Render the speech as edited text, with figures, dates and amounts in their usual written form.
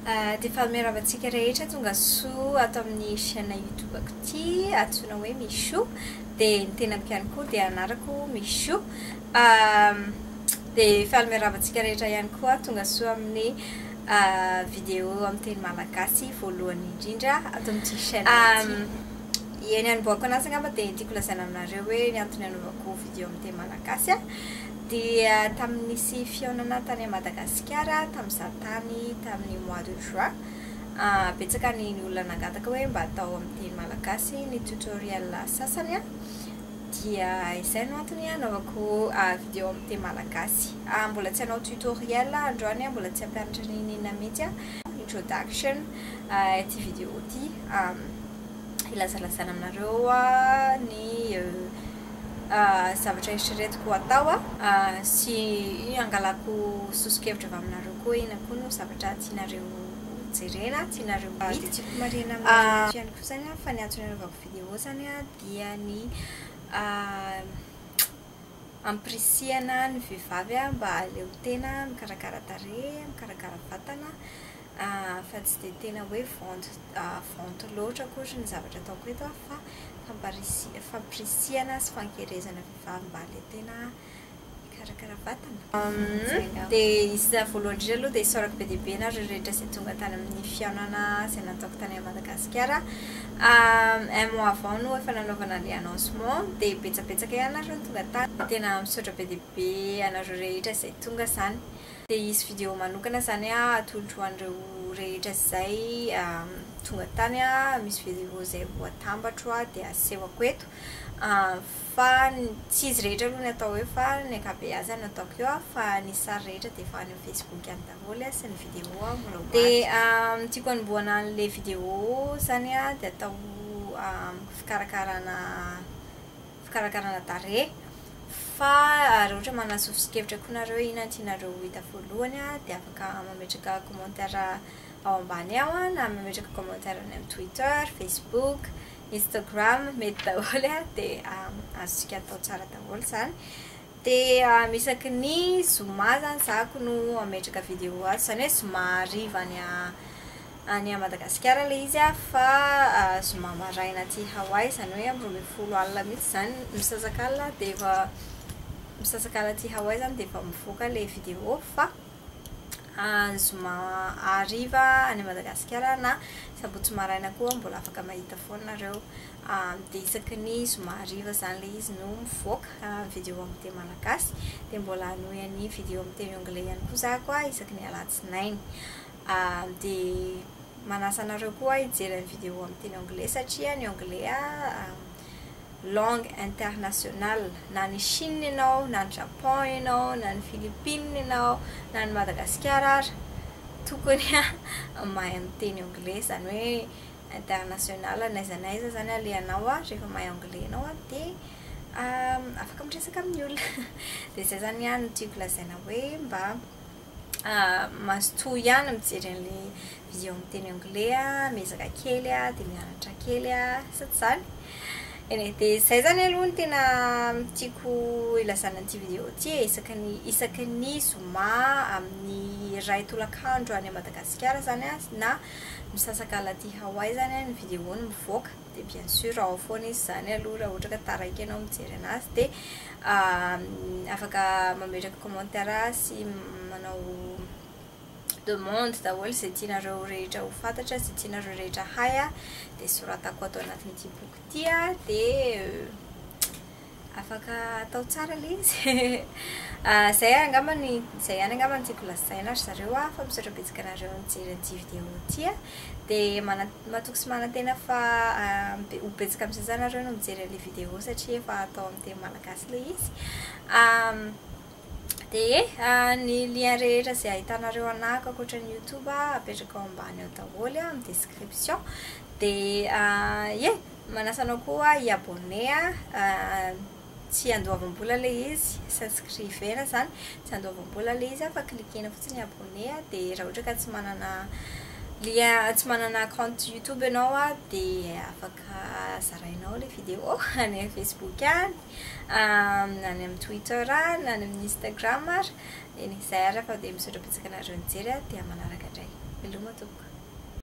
Dia fahamerantsika rehetra tonga soa ato amin'ny chaîne YouTube-ako ity antsoina hoe Michou. Dia ny tenako ihany koa dia anarako Michou. Dia fahamerantsika rehetra ihany koa tonga soa amin'ny vidéo amin'ny teny malagasy voalohany indrindra ato amin'ity chaîne ity. Ny anombohako anazy angamba dia tiako lazaina aminareo hoe ny antony anaovako vidéo amin'ny teny malagasy dia tamin'ny nisy fihaonana tany Madagasikara tamin'izaho tany tamin'ny mois de juin. Betsaka ny olona nangataka hoe mba atao amin'ny teny malagasy ny tutoriel sasany dia izay no antony anaovako vidéo amin'ny teny malagasy. Mbola tsy hanao tutoriel androany, mbola tsy hampianatra ny inona mihitsy introduction ity vidéo ity ilazalazana aminareo ny zavatra eritreretiko atao sy angalako sosokevitra avy aminareo koa inona koa no zavatra tianareo jerena, tianareo tiako marina aminareo ihany koa zany fa ny antony anaovako vidéo zany dia ny ampirisiana ny vehivavy mba aleo tena mikarakara tarehy, mikarakara vatana fa tsy dia tena hoe vente loatra akory ny zavatra ataoko eto fa fampirisiana sy fankerezana vehivavy mba aleo tena mikarakara vatana. Dia izy voalohany indrindra aloha dia isaorako be dia be nareo rehetra izay tonga tany amin'ny fihaonana izay nataoko tany Madagasikara. Un mois avant no efa nanaovana ilay annoncement dia betsabetsaka ihany nareo tonga tany. Tena misaotra be dia be anareo rehetra izay tonga zany. Dia izy vidéo manokana zany atolotro an'ireo rehetra izay tonga tany misy vidéo izay voatambatro dia asehoko eto. Fa tsy izy rehetra aloha ny atao hoe fa ny ankabeazany ataoko eo fa ny sary rehetra dia efa any amin'ny Facebook ihany daholo sy ny vidéo mbola ho dia tiako hanombohana an'ilay vidéo zany dia atao fikarakarana tarehy. Fa raha ohatra manana sosokevitra koa nareo inona tianareo hita voalohany dia afaka mametraka commentaire ao ambany ao na mametraka commentaire any amin'ny Twitter, Facebook, Instagram mety daholo dia azontsika atao tsara daholo zany. Dia misaky ny zoma zany zahako no ametraka vidéo azy zany hoe zoma hariva any Madagasikara ilay izy fa zoma maraina aty Hawaii zany hoe amin'ny 12 alina mihitsy zany misasak'alina dia efa misasak'alina aty Hawaii zany dia efa mivoaka ilay vidéo fa zoma hariva any Madagasikara na sabotsy maraina koa mbola afaka mahita foana nareo. Dia isaky ny zoma hariva zany ilay izy no mivoaka vidéo amin'ny teny malagasy. Dia mbola hanohy vidéo amin'ny teny anglais ihany koa zahako isaky ny alatsinainy. Dia manasa anareo koa hijery ny vidéo amin'ny teny anglais satria ny anglais langue internationale, na ny Chine ianao, na ny Japon ianao, na ny Philippines ianao, na ny Madagasikara tokony mahay miteny anglais zany hoe international n'aiza n'aiza zany alehanao rehefa mahay anglais ianao dia afaka miresaka amin'ny olona. Dia izay zany no tiako lazaina hoe mba mazotoa ihany mijery an'ilay vidéo amin'ny teny anglais miezaka kely dia mianatra kely sady zany. Dia izay zany aloha ny tena tiako ilazana an'ity vidéo ity isaky ny zoma amin'ny iray tolakandro any Madagasikara zany na misasak'alina aty Hawaii zany ny vidéo ny mivoaka. Dia bien sûr ao foana izy zany aloha raha ohatra ka taraiky ianao mijery anazy dia afaka mametraka commentaire sy manao demande daholo izay tianareo rehetra ho fantatra, izay tianareo rehetra hay dia soratako atao anatin'ity boky ity dia afaka atao tsara ilay izy. Izay ihany angamba tiako lazaina ry zareo fa misaotra betsaka anareo mijery an'ity vidéo ity dia matoky sy manantena fa ho betsaka amin'izay zany nareo no mijery an'ilay vidéo satria efa atao amin'ny teny malagasy ilay izy. Dia ny lien rehetra izay ahitanareo anako ankoatra ny YouTube apetraka ao ambany ao daholo amin'ny description. Dia manasa anao koa hiabone tsy andoavam-bola ilay izy, s'inscrivena zany tsy andoavam-bola ilay izy fa klikena fotsiny abone. Dia raha ohatra ka tsy manana compte YouTube ianao dia afaka zarainao ilay vidéo any amin'ny Facebook any amin'ny Twitter na amin'ny Instagram. Dia izay fa dia misaotra betsaka anareo mijery dia manaraka indray. Veloma tompoko.